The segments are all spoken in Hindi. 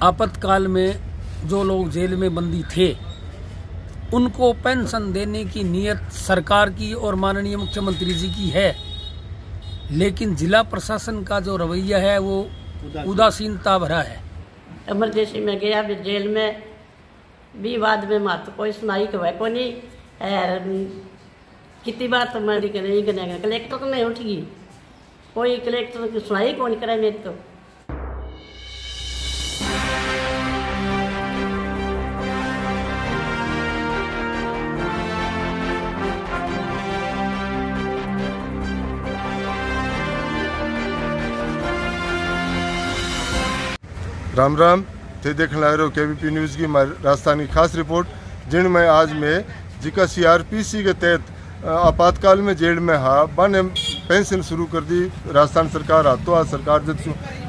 आपातकाल में जो लोग जेल में बंदी थे उनको पेंशन देने की नीयत सरकार की और माननीय मुख्यमंत्री जी की है, लेकिन जिला प्रशासन का जो रवैया है वो उदासीनता भरा है। इमरजेंसी में गया भी जेल में भी बाद में मत कोई सुनाई को है को नहीं। कितनी बार तो मैं कलेक्टर तो नहीं उठगी, कोई कलेक्टर की सुनाई कौन करे मेरी तो। राम राम थे देखने ला रहे हो केवीपी न्यूज़ की राजस्थान की खास रिपोर्ट, जिनमें आज मैं जिका सीआरपीसी के तहत आपातकाल में जेल में बने पेंशन शुरू कर दी। राजस्थान सरकार तो आज सरकार जब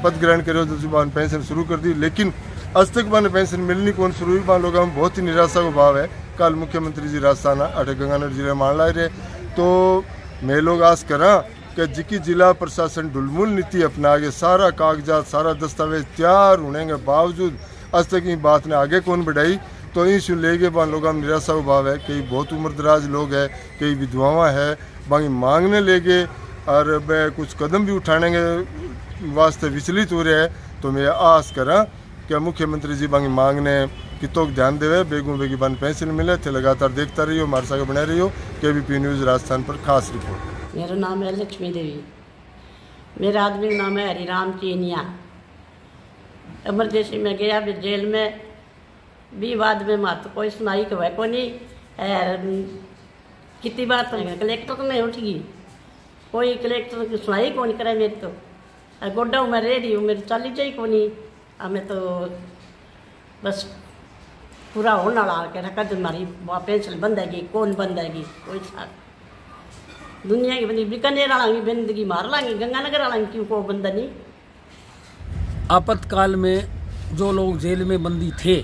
पद ग्रहण करे जब पेंशन शुरू कर दी, लेकिन आज तक बने पेंशन मिलनी कौन शुरू हुई। वहाँ लोगों में बहुत ही निराशा का भाव है। कल मुख्यमंत्री जी राजस्थान अटे गंगानगर जिले में मान ला रहे, तो मैं लोग आस करा कि जिकी जिला प्रशासन ढुलमुल नीति अपना के सारा कागजात सारा दस्तावेज तैयार होने के बावजूद आज तक ये बात ने आगे कौन बढ़ाई। तो इन ले गए वहाँ लोगों में निराशा का भाव है। कई बहुत उम्रदराज लोग हैं, कई विधवाएं हैं, वहीं मांगने ले गए और वह कुछ कदम भी उठाने के वास्ते विचलित हो रहे हैं। तो मैं आस करा कि मुख्यमंत्री जी वहीं मांगने की तो ध्यान देवे, बेगू बेगी बन पेंशन मिले थे। लगातार देखता रहियो, हमारे साथ बने रहियो। केवीपी न्यूज़ राजस्थान पर खास रिपोर्ट। मेरा नाम है लक्ष्मी देवी, मेरा आदमी का नाम है हरिराम चीनिया। इमरजेंसी में गया भी जेल में भी बाद में मत कोई सुनाई को है को नहीं। कितनी बार तो कलेक्टर तो नहीं उठगी, कोई कलेक्टर की सुनाई कौन करे मेरी तो। गोड्डा मैं रेडी हूँ, मेरी चली जाई को नहीं। हमें तो बस पूरा होने वाला के रखा जो हमारी पेंशन बंदेगी, कौन बंदेगी कोई साथ दुनिया की बंदी बीकानेर आलांगी बंदगी मार लांगी, गंगानगर आलांगी क्यों को बंदा नहीं। आपातकाल में जो लोग जेल में बंदी थे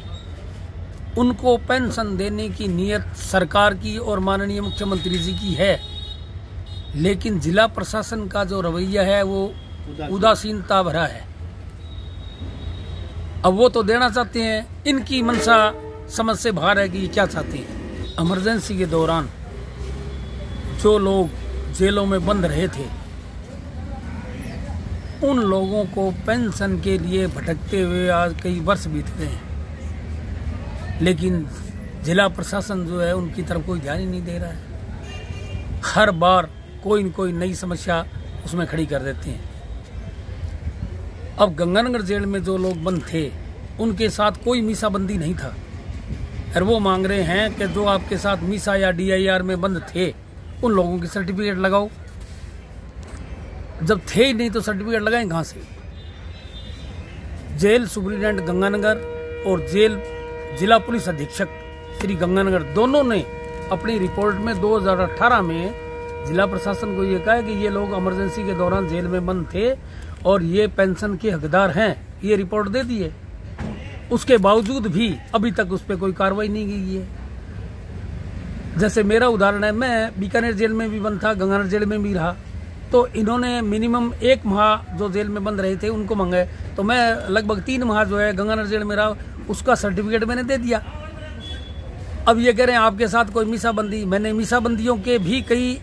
उनको पेंशन देने की नीयत सरकार की और माननीय मुख्यमंत्री जी की है, लेकिन जिला प्रशासन का जो रवैया है वो उदासीनता भरा है। अब वो तो देना चाहते हैं, इनकी मंशा समझ से बाहर है कि क्या चाहते हैं। इमरजेंसी के दौरान जो लोग जेलों में बंद रहे थे उन लोगों को पेंशन के लिए भटकते हुए आज कई वर्ष बीत गए हैं, लेकिन जिला प्रशासन जो है उनकी तरफ कोई ध्यान ही नहीं दे रहा है। हर बार कोई न कोई नई समस्या उसमें खड़ी कर देते हैं। अब गंगानगर जेल में जो लोग बंद थे उनके साथ कोई मीसाबंदी नहीं था, और वो मांग रहे हैं कि जो आपके साथ मीसा या DIR में बंद थे उन लोगों की सर्टिफिकेट लगाओ। जब थे ही नहीं तो सर्टिफिकेट लगाएं कहाँ से। जेल सुप्रिंटेंडेंट गंगानगर और जिला पुलिस अधीक्षक श्री गंगानगर दोनों ने अपनी रिपोर्ट में 2018 में जिला प्रशासन को ये कहा है कि ये लोग इमरजेंसी के दौरान जेल में बंद थे और ये पेंशन के हकदार हैं, ये रिपोर्ट दे दी है। उसके बावजूद भी अभी तक उस पर कोई कार्रवाई नहीं की है। जैसे मेरा उदाहरण है, मैं बीकानेर जेल में भी बंद था, गंगानगर जेल में भी रहा, तो इन्होंने मिनिमम 1 माह जो जेल में बंद रहे थे उनको मंगाए, तो मैं लगभग 3 माह जो है गंगानगर जेल में रहा, उसका सर्टिफिकेट मैंने दे दिया। अब ये कह रहे हैं आपके साथ कोई मीसाबंदी। मैंने मीसाबंदियों के भी कई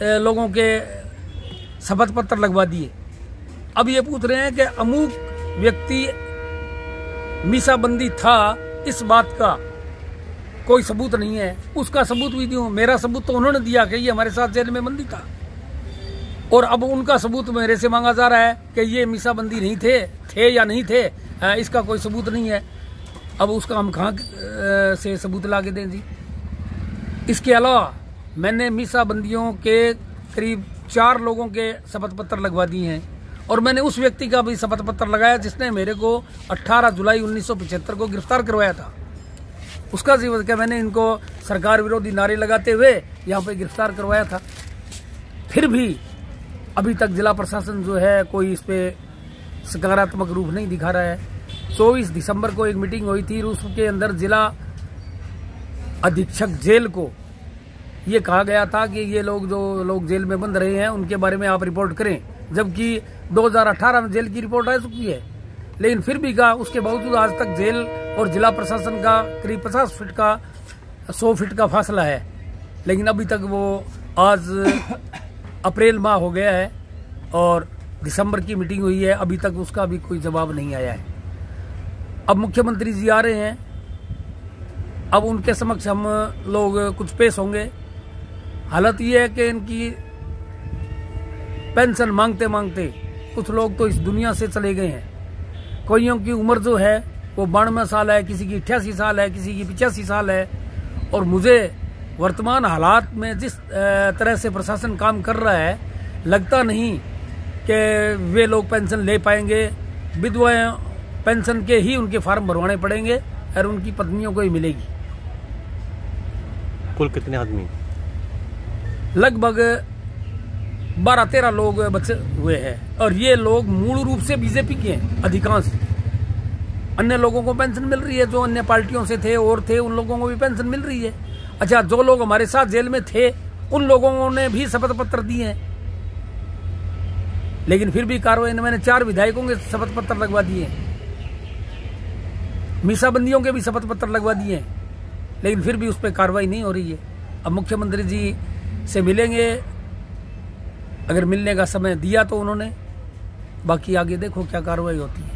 लोगों के शपथ पत्र लगवा दिए। अब ये पूछ रहे हैं कि अमुक व्यक्ति मीसाबंदी था, इस बात का कोई सबूत नहीं है। उसका सबूत भी दूं, मेरा सबूत तो उन्होंने दिया कि ये हमारे साथ जेल में बंदी था, और अब उनका सबूत मेरे से मांगा जा रहा है कि ये मीसाबंदी नहीं थे या नहीं थे, इसका कोई सबूत नहीं है। अब उसका हम कहाँ से सबूत ला के दें जी। इसके अलावा मैंने मीसाबंदियों के करीब 4 लोगों के शपथ पत्र लगवा दिए हैं, और मैंने उस व्यक्ति का भी शपथ पत्र लगाया जिसने मेरे को 18 जुलाई 1975 को गिरफ्तार करवाया था। उसका जीवन क्या, मैंने इनको सरकार विरोधी नारे लगाते हुए यहाँ पे गिरफ्तार करवाया था। फिर भी अभी तक जिला प्रशासन जो है कोई इस पे सकारात्मक रूप नहीं दिखा रहा है। 24 दिसंबर को एक मीटिंग हुई थी, उसके अंदर जिला अधीक्षक जेल को ये कहा गया था कि ये लोग जो लोग जेल में बंद रहे हैं उनके बारे में आप रिपोर्ट करें, जबकि 2018 में जेल की रिपोर्ट आ चुकी है। लेकिन फिर भी का उसके बावजूद आज तक जेल और जिला प्रशासन का करीब 50 फीट का 100 फीट का फासला है, लेकिन अभी तक वो आज अप्रैल माह हो गया है और दिसंबर की मीटिंग हुई है, अभी तक उसका भी कोई जवाब नहीं आया है। अब मुख्यमंत्री जी आ रहे हैं, अब उनके समक्ष हम लोग कुछ पेश होंगे। हालत ये है कि इनकी पेंशन मांगते मांगते कुछ लोग तो इस दुनिया से चले गए हैं। कोइयों की उम्र जो है वो 92 साल है, किसी की 88 साल है, किसी की 85 साल है। और मुझे वर्तमान हालात में जिस तरह से प्रशासन काम कर रहा है, लगता नहीं कि वे लोग पेंशन ले पाएंगे। विधवाएं पेंशन के ही उनके फार्म भरवाने पड़ेंगे और उनकी पत्नियों को ही मिलेगी। कुल कितने आदमी? लगभग 12-13 लोग बचे हुए हैं और ये लोग मूल रूप से बीजेपी के हैं अधिकांश। अन्य लोगों को पेंशन मिल रही है, जो अन्य पार्टियों से थे और थे उन लोगों को भी पेंशन मिल रही है। अच्छा, जो लोग हमारे साथ जेल में थे उन लोगों ने भी शपथ पत्र दिए हैं, लेकिन फिर भी कार्रवाई। मैंने 4 विधायकों के शपथ पत्र लगवा दिए, मीसाबंदियों के भी शपथ पत्र लगवा दिए, लेकिन फिर भी उस पर कार्रवाई नहीं हो रही है। अब मुख्यमंत्री जी से मिलेंगे, अगर मिलने का समय दिया तो उन्होंने, बाकी आगे देखो क्या कार्रवाई होती है।